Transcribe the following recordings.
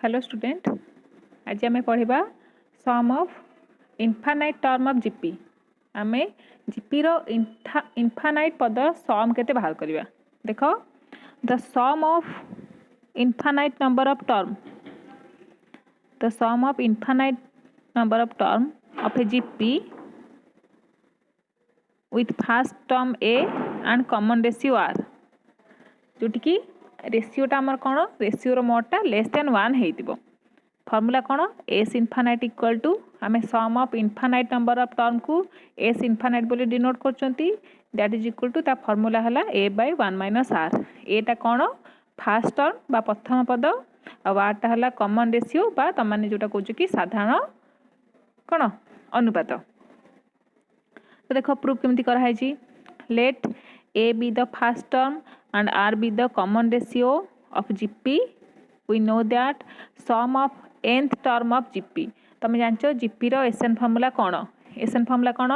Hello student, आज आम पढ़ा sum of infinite term of GP. आम जीपी रो इनफानाइट पद सम केते बाहर करवा। देख the sum of infinite number of term the sum of infinite number of term of a GP with first term a and common ratio r, जोटि की रेशियोटा आमर कौन रेशियोर मोडटा लेस देन 1 हो। फर्मूला कौन एस इनफानाइट इक्वल टू आम sum of infinite number of term को एस इनफानाइट बोली डिनोट करचंती, दैट इज इक्वल टू ता फर्मूला हला ए बाय 1 माइनस आर। एटा कौन फास्ट टर्म बा प्रथम पद और आरटा हला कॉमन रेशियो बा तुम माने जोटा कहूँ कि साधारण कौन अनुपात। तो देखो प्रूफ केमती कराई। Let a be the first term and r be the common ratio of GP. We know that sum of nth term of GP. तुम जानचो GP रो SN फॉर्मूला कौन? SN फॉर्मूला कौन?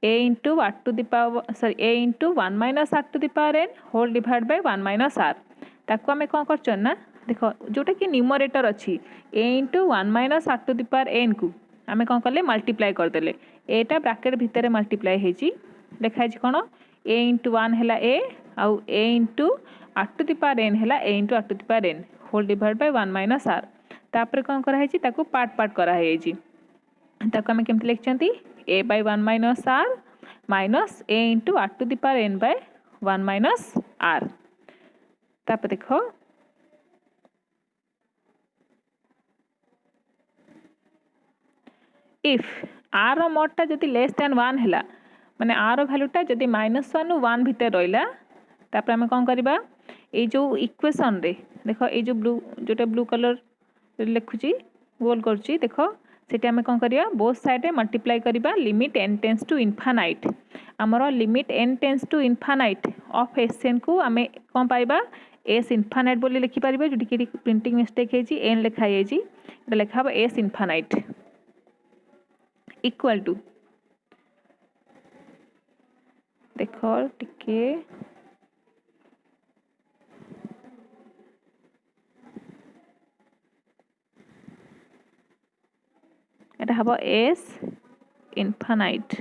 a into r to the power a into 1 minus r to the power n whole divided by 1 minus r. ताको हमें कौन करचन ना देखो जोटा कि न्यूमरेटर अच्छी a into 1 minus r to the power n को आमे कौन करले मल्टीप्लाई कर देले। एटा ब्रैकेट भितर मल्टीप्लाई हेजी लिखा है कौन a into 1 हैला a आउ a into r to the power n हैला a into r to the power n whole divided by 1 minus r। तापर कौन करा है ताको पार्ट पार्ट करा है जी ताको हमें केमती लिखचंती a by 1 minus r minus a into r to the power n by 1 minus r। तापर देखो इफ r रो मोडटा जदि लेस देन 1 हैला माने r रो वैल्यूटा जदि -1 नु 1 भितर रहिला तापर हमें कौन करबा ए जो इक्वेशन रे देखो ए जो ब्लू जोटा ब्लू कलर लिखुची गोल करची देखो सेटा हमें कौन करिया बोथ साइड रे मल्टीप्लाई करबा limit n tends to infinite. हमरो limit n tends to infinite of S n को हमें कौन पाइबा एस इनफानाइट बोली लिखि परिबा जोटी कि प्रिंटिंग मिस्टेक हेजी n लिखा हेजी एटा लिखा हबा एस इनफानाइट इक्वल टू देखो टिके এটা হবো s infinite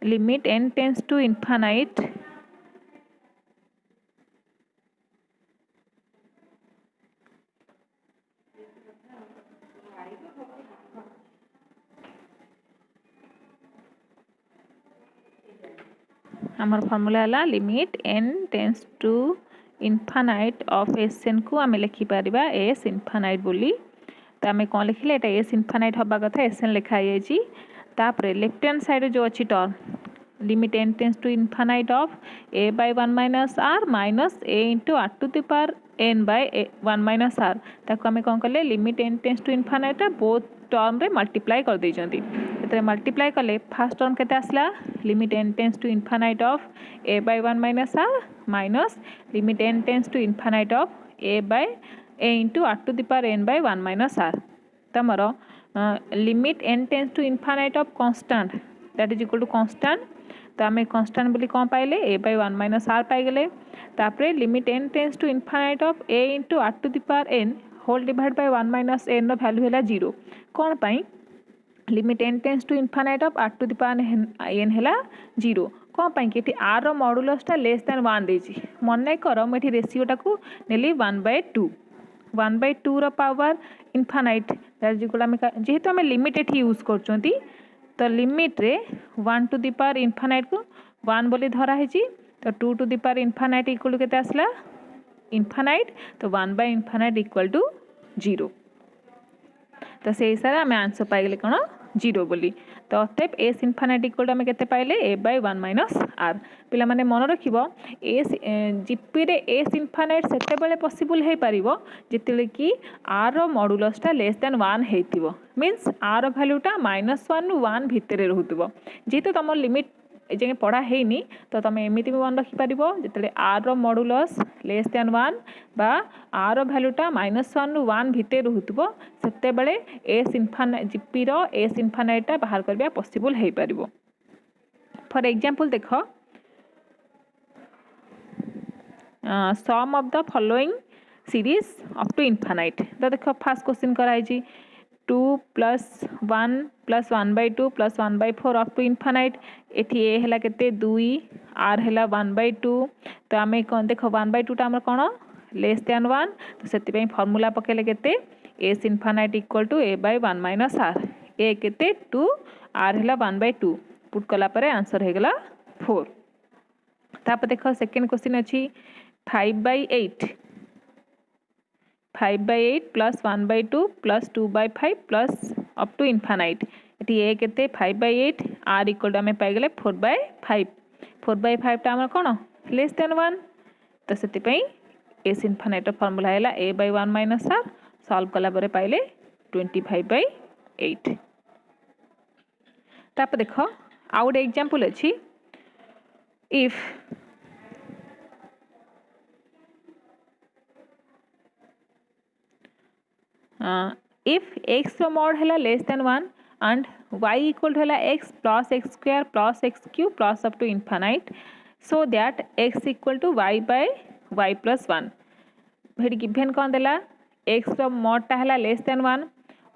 limit n tends to infinite आमर फॉर्मूला हला limit n tends to infinite of S n को आम लिखि पारिबा एस इनफानाइट बोली। तो आम कौन लिखले एटा एस इनफानाइट हबा कथा एसएन लिखा जायछि। तापरे लेफ्ट हैंड साइड जो अच्छी term limit n tends to infinite of a by 1 minus r minus a into r to the power n by 1 minus r ताको आम कौन कले limit n tends to infinite both term रे multiply कर देइचंती। एतरे मल्टीप्लाई कले first term केते आसला limit n tends to infinite of a by 1 minus r minus limit n tends to infinite of a by a into r to the power n by 1 minus r। तमरो limit n tends to infinite of constant that is equal to constant. तो आम constant बोली कौन पाइले a by 1 minus r पाई गले। तापरे limit n tends to infinite of a into r to the power n whole divide by 1 minus n रो value हैला 0 कौन पाई limit n tends to infinite of r to the power n हैला 0 कौन पाई कि r रो मॉडुलसटा less than 1 देछि। मन कर मैं रेशियोटा को नेली 1/2 1/2 रो पावर इनफानाइट जेहेतु आम लिमिट एठी यूज करचंती तो लिमिट रे 1 टू द पावर इनफानाइट को 1 बोली धरा हेची तो 2 to the power infinite equal to केते आसला इनफानाइट तो 1 बाय इनफानाइट इक्वल टू 0। तो से हिसाब आम आंसर पाइले कौन 0 बोली। तो अतएव एस इनफानाइट इक्वल टू आम केते पाइले a by 1 minus r। पिला माने मन रखिबो एस जीपी रे एस इनफानाइट सेते बेले पॉसिबल हे परिबो जेतेले कि r रो मॉडुलसटा लेस देन 1 हेतिबो मींस r रो वैल्यूटा -1 नु 1 भितरे रहउतबो। जेतो तम लिमिट ए जे पढ़ा हेनी तो तुम एमती भी मन रखिपार जिते r रो मॉडुलस लेस देन 1 बा r रो वैल्यूटा -1 नु 1 भितर रहउतबो सेते बेले एस इनफानाइट जीपी रो एस इनफानाइटा बाहर करबा पॉसिबल हे परिबो। फॉर एग्जांपल देख sum of the following series up to infinite. तो देख फास्ट क्वेश्चन कराई 2 + 1 + 1/2 + 1/4 अप टू इनफाइनाइट। एटी ए है केते 2 आर है 1/2। तो आम देख 1/2 टा कौन लेस दैन 1। तो से फर्मूला पकेले केते S infinite equal to a/1 - r। ए केते 2 आर है 1/2 पुट कला परे आंसर हो गला 4। तापर देख सेकेंड क्वेश्चन अच्छी 5/8 + 1/2 + 2/5 प्लस अप टू इनफाइनाइट। ये ए केते 5/8 आर इक्वल टू आम पाइगले 4/5। 4/5 टा आम कौन लेस दैन 1। तो से एस इनफाइनाइट फर्मूला है a/1 - r। सॉल्व कला परे पाइले 25/8। तापर देख आउ गोटे एग्जांपल अच्छी इफ if x रो मॉड है less than 1 and y equal to है x + x² + x³ plus up to infinite so that x equal to y/y + 1। भेटी गिभेन कौन देला x रो मॉड टा है लेस दैन 1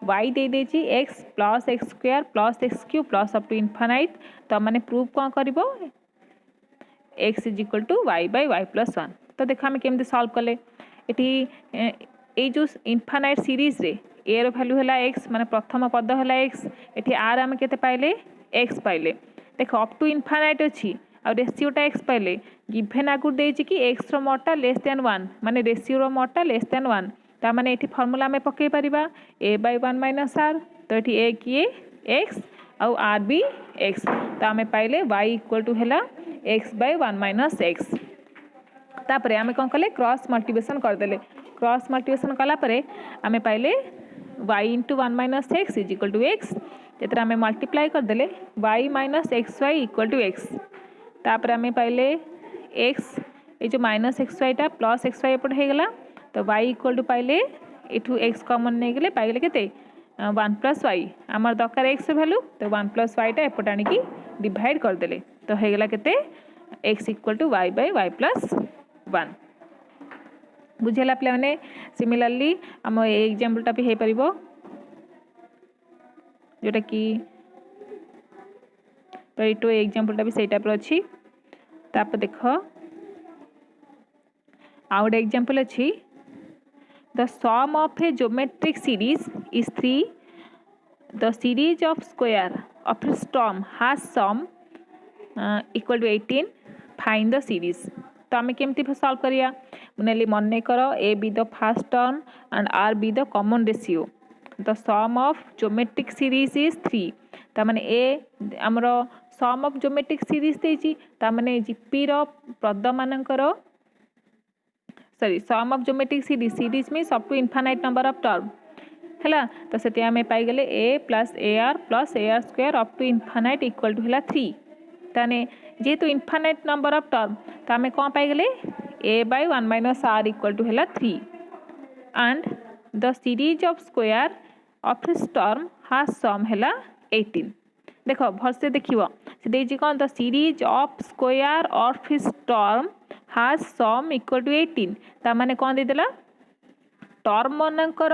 y दे देची x + x² + x³ plus up to infinite. तो मैंने प्रूव कौन करिवो x इक्वल टू y/y + 1। तो देख आम केमती सॉल्व कले ये जो इनफाइनाइट सीरीज रे ए रो वैल्यू है x माने प्रथम पद है x। ये आर आम केते पाइले x पाइले। देख अप टू इनफाइनाइट अच्छी आ रेसीओटा x पाइले गिभेन आगुर देछि कि x रो मॉड टा लेस दैन 1 माने रेसीओ रो मॉड टा लेस दैन 1। ता माने एठी फार्मूला में पकई परिबा a/1 - r। तो एठी a किए x आउ r भी x। तो आम पाइले y इक्वल टू है x/1 - x। तापरे आम कौन कले क्रॉस मल्टीप्लिकेशन करदेले। क्रॉस मल्टीप्लिकेशन कला परे आम पाइले y × 1 - x equal to x। जेतरा आम मल्टीप्लाई करदेले y - xy equal to x। तापर आम पाइले x ये जो -xy टा प्लस xy एपट हो गला। तो y इक्वल टू पाइले इठू x कॉमन नहीं गले पाइले केते 1 + y। आमर दरकार x वैल्यू तो 1 + y टा एपट आनिकी डिवाइड करदेले। तो हो गला केते x इक्वल टू y/y + 1। बुझेला पे मैंने सिमिलरली आम एग्जांपलटा भी हो पारिबो जोटा कि तो एग्जांपलटा भी सही टाइप अच्छी। तापर देख आउ गोटे एग्जांपल अच्छी the sum of a geometric series is 3। The series of square of its term has sum equal to 18। Find the series. तो आम केमती सॉल्व करिया मुनेली मन कर a be the first term and r be the common ratio. The sum of geometric series is 3। तामाने ए आमर सम ऑफ ज्योमेट्रिक सीरीज देछि तामाने जीपी रो पद मानकर sorry sum of geometric series means up to infinite number of term है। तो से आम पाइगले a + ar + ar² up to infinite equal to है 3। ताने जेहेतु इनफाइनाइट नंबर ऑफ टर्म तो आम कौन पाइगले a/1 - r इक्वल टू है 3 and the series of square of his term has sum है 18। देख भलसे देखिए से कौन the series of square of his term has sum equal to 18। ता माने कौन देदेला टर्म मानकर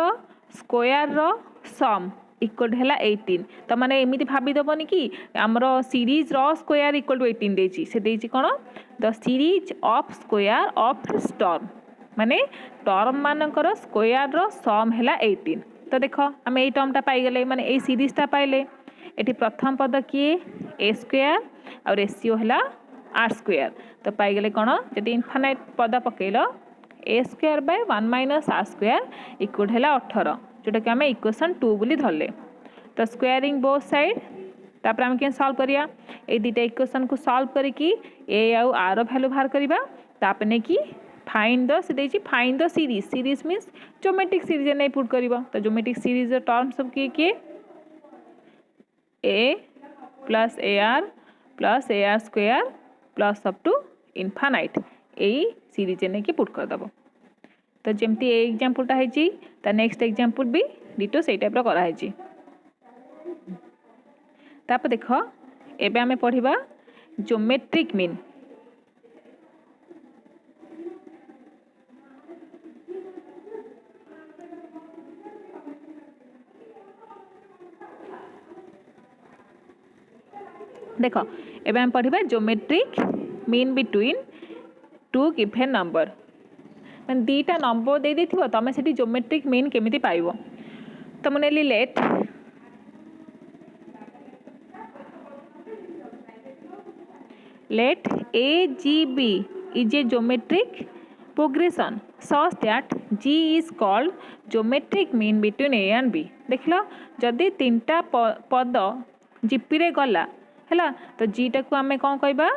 स्क्वायर रो सम इक्वल टू है 18। तो मैंने एमती भावीदबनी कि आमर सीरीज रो स्क्वायर इक्वल टू 18 देछि से देछि कौन the series of square of his term माने टर्म मानकर स्क्वायर रो सम है 18। तो देख आम ये टर्मटा पाइगले माने ये सीरीजटा पाइले ये प्रथम पद किए a² आ रेशियो है r²। तो पाइगले कौन जब इनफाइनाइट पद पकेल a²/1 - r² इक्वल है 18 जोटा कि आम इक्वेशन 2 बोली धरले। तो स्क्वायरिंग बोथ साइड तापर आम के सॉल्व करिया ए दुटा इक्वेशन को सॉल्व करके a आउ r वैल्यू बाहर करबा तापर ने कि फाइंड द से देछि find the series means geometric series नहीं पुट करबा। तो ज्योमेट्रिक सीरीज टर्म सब किए a + ar + ar² plus up to infinite यही सीरीज नहीं कि पुट करदेव। तो जमती ए एग्जांपलटा है ता नेक्स्ट एग्जांपल भी डिटो से टाइप कराई। तापर देख एबे आमे पढ़िबा ज्योमेट्रिक मीन। देख एबे हम पढ़िबा geometric mean between two given number. मैंने दीटा नंबर दे देथिबो तमे सेठी ज्योमेट्रिक मीन केमिति पाइबो। तो मुने नेली let AGB is a geometric progression such that G is called geometric mean between A and B। देख लो जदि तीनटा पद जीपी रे गला हैला तो G टा को आमे कौन कहबा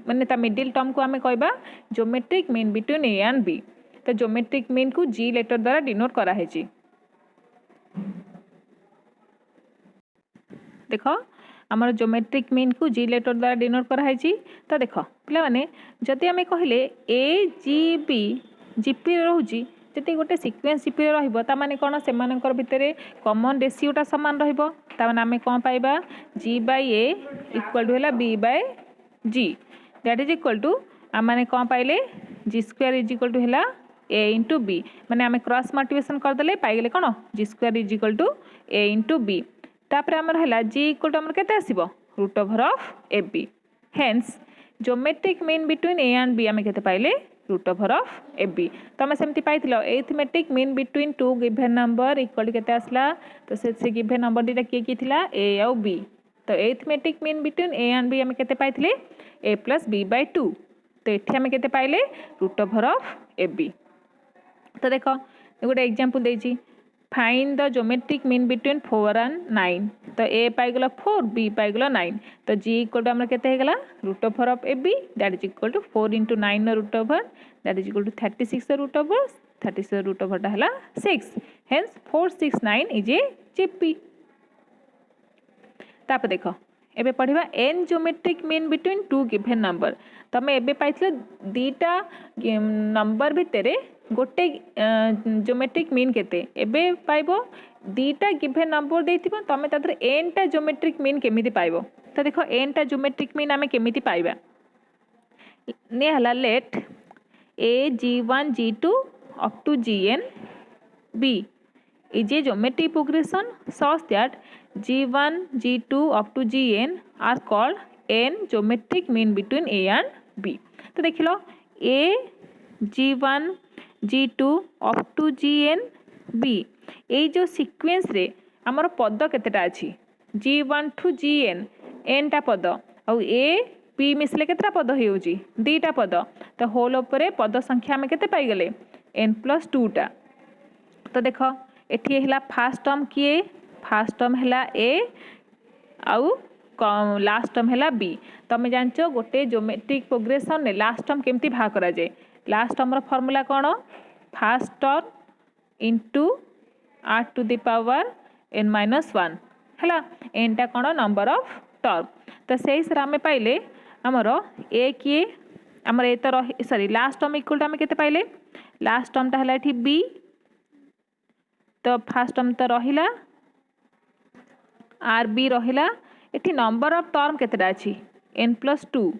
माने ता मिडिल टर्म को आमे कहबा geometric mean between A and B। तो ज्योमेट्रिक मीन को G लेटर द्वारा डिनोट करा है जी। देखो आमर ज्योमेट्रिक मीन को जी लेटर द्वारा डिनोट करा है जी। तो देख पे मैंने जदि आम कहले ए जी बी जीपी रोची जदि गोटे सिक्वेन्स जीपी रही कौन से भितर कॉमन रेशियोटा सामान रहा आम कौन पाइबा G by A equal to है B by G that is equal to आम कौन पाइले G square is equal to है ए इंटू बी माने आम क्रॉस मल्टिप्लिकेशन करदे पाइले कौन G square is equal to a into b तापर आमर है जी इक्वल टू आमर केते आसीबो root over of a b. Hence geometric mean between a and b आम केते पाइले root over of a b. तो आम सेमती पाइथिलो arithmetic mean between two given number equal to केते आसला तो से गिवन नंबर दीटा किए थिला ए और बी। तो arithmetic mean between a and b आम केते पाइथिले ए प्लस बी बाय 2। तो एठी आम केते पाइले root over of a b. तो देखो गोटे एग्जांपल देछि find the geometric mean between 4 and 9। तो ए पाइगला 4 बी पाइगला 9। तो जी इक्वल टू आमर केते हेगला root over of a b that is equal to 4 into 9 root over that is equal to 36 root over 36 root over टा हला 6। Hence 469 is a GP. तापर देखो एबे पढ़िबा an geometric mean between two given number. तमे एबे पाइथिलो दीटा number भितरे गोटे ज्योमेट्रिक मीन केते एबे पाइबो दीटा गिवन नंबर देथिबो तमे तादर एन टा ज्योमेट्रिक मीन केमिति पाइबो। तो देखो एन टा ज्योमेट्रिक मीन आमे केमिति पाइबा ने हला let A g1 g2 up to gn b is a geometric progression such that g1 g2 up to gn are called n geometric mean between a and b। तो देख लो a g1 g2 up to gn b ये जो sequence रे आमर पद केतेटा अछि g1 to gn n टा पद और a b मिसले केतेटा पद होउची दीटा पद। तो होल ऊपर पद संख्या आम केते पाई गले n प्लस 2 टा। तो देख एठी हैला फास्ट टर्म किए फास्ट टर्म हैला a आउ लास्ट टर्म हैला b। तमे जानचो गोटे ज्योमेट्रिक प्रोग्रेशन ने लास्ट टर्म केमती भाग करा जाए। लास्ट टर्म रो फार्मूला कोन first term into r to the power n minus 1 हैला n टा कोन नंबर ऑफ टर्म। तो सेही सर आमे पाइले हमर a किए हमर ए तो sorry last term equal to आमे केते पाइले लास्ट टर्म टा हैला एठी b। तो फास्ट टर्म तो रहिला आर बी रहिला एठी नंबर ऑफ टर्म केतेटा अछि n प्लस 2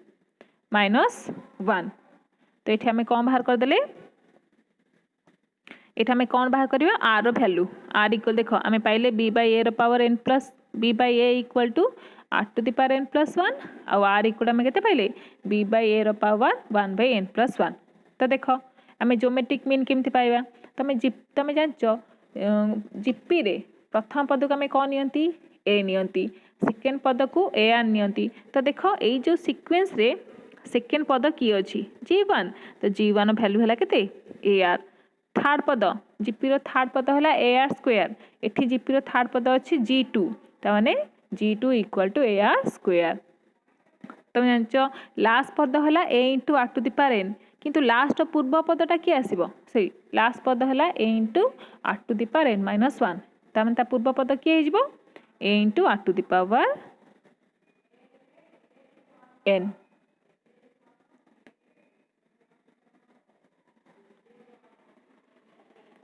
माइनस 1। तो एठी हमें कौन बाहर कर देले एठी हमें कौन बाहर करियो r रो वैल्यू r इक्वल देखो हमें पाइले b बाय a रो power n plus b by a equal to r to the power n plus 1 और r इक्वल हमें केते पाइले b बाय a रो पावर 1 बाय n प्लस 1। तो देखो हमें ज्योमेट्रिक मीन केमती पाइबा तमे जानचो जीपी रे प्रथम पद को आम कौन नियंती ए नियंती सेकेंड पद को ए आर नियंती। तो देखो यही जो सीक्वेंस रे सेकेंड पद की अच्छी g1 तो g1 वैल्यू है केते ए आर। थर्ड पद जीपी रो थर्ड पद है ए आर स्क्वायर एठी जीपी रो थर्ड पद अच्छी g2 तो माने g2 equal to a r square. तुम जानचो लास्ट पद है ए into r to the power n किंतु लास्ट पूर्व पदटा किए आसीबो सही लास्ट पद है ए into r to the power n minus 1 तामें ता पूर्व पद किए हिजबो a into r to the power N.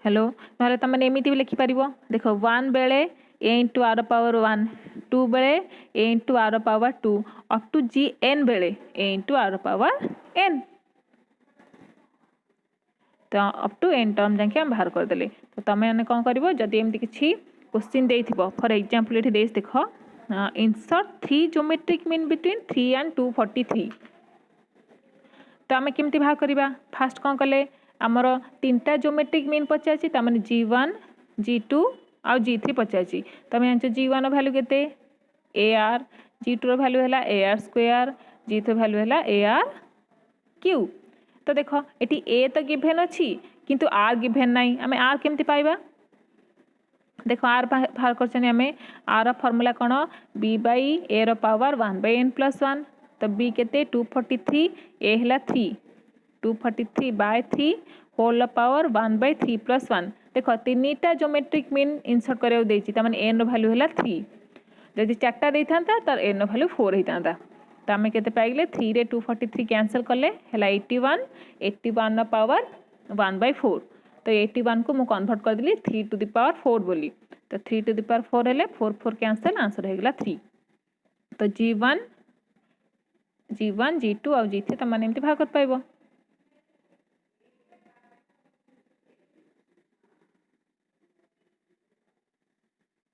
हेलो ना तुम एमती भी लिखिपर देख 1 बेले ए इंटू आर पावर 1 2 बेले a into r power 2 up to G n बेले a into r power n तो अप टू एन टर्म जाके हम बाहर करदे। तो तुम मैंने कौन कर जदि एमती किसी क्वेश्चन दे फॉर एग्जांपल ये दे देख insert 3 geometric mean between 3 and 243 तो आम केमती बाहर करवा फास्ट कौन कले आमर 3टा ज्योमेट्रिक मीन पचार तमें G1 G2 आउ G3 पचार तुम जानते G1 भैल्यू के AR G2 भैल्यू है AR स्क्वायर G3 भैल्यू है AR क्यू। तो देख ये ए तो गिभेन अच्छी किंतु आर गिभेन नाई आम आर केमती पाइबा देख आर बाहर कर आर फर्मूला कौन B by A power 1/n+1 तो बी के 243 ए है 3 243/3 होल पावर 1/3+1 देख 3टा ज्योमेट्रिक मीन इनसर्ट कर एन भैल्यू है 3 जदि 4टा देता तर एन भैल्यू 4 होता तो आम के पाइले 3 रे 243 कैंसल कले है 81 पावर 1/4 तो 81 को मुझे कन्वर्ट करदेली 3 टू द पावर 4 बोली तो 3 टू द पावर 4 है 4 4 कैंसल आंसर होगा 3 तो G1 G2 और G3 तुम मैंने भाग कर पाइब।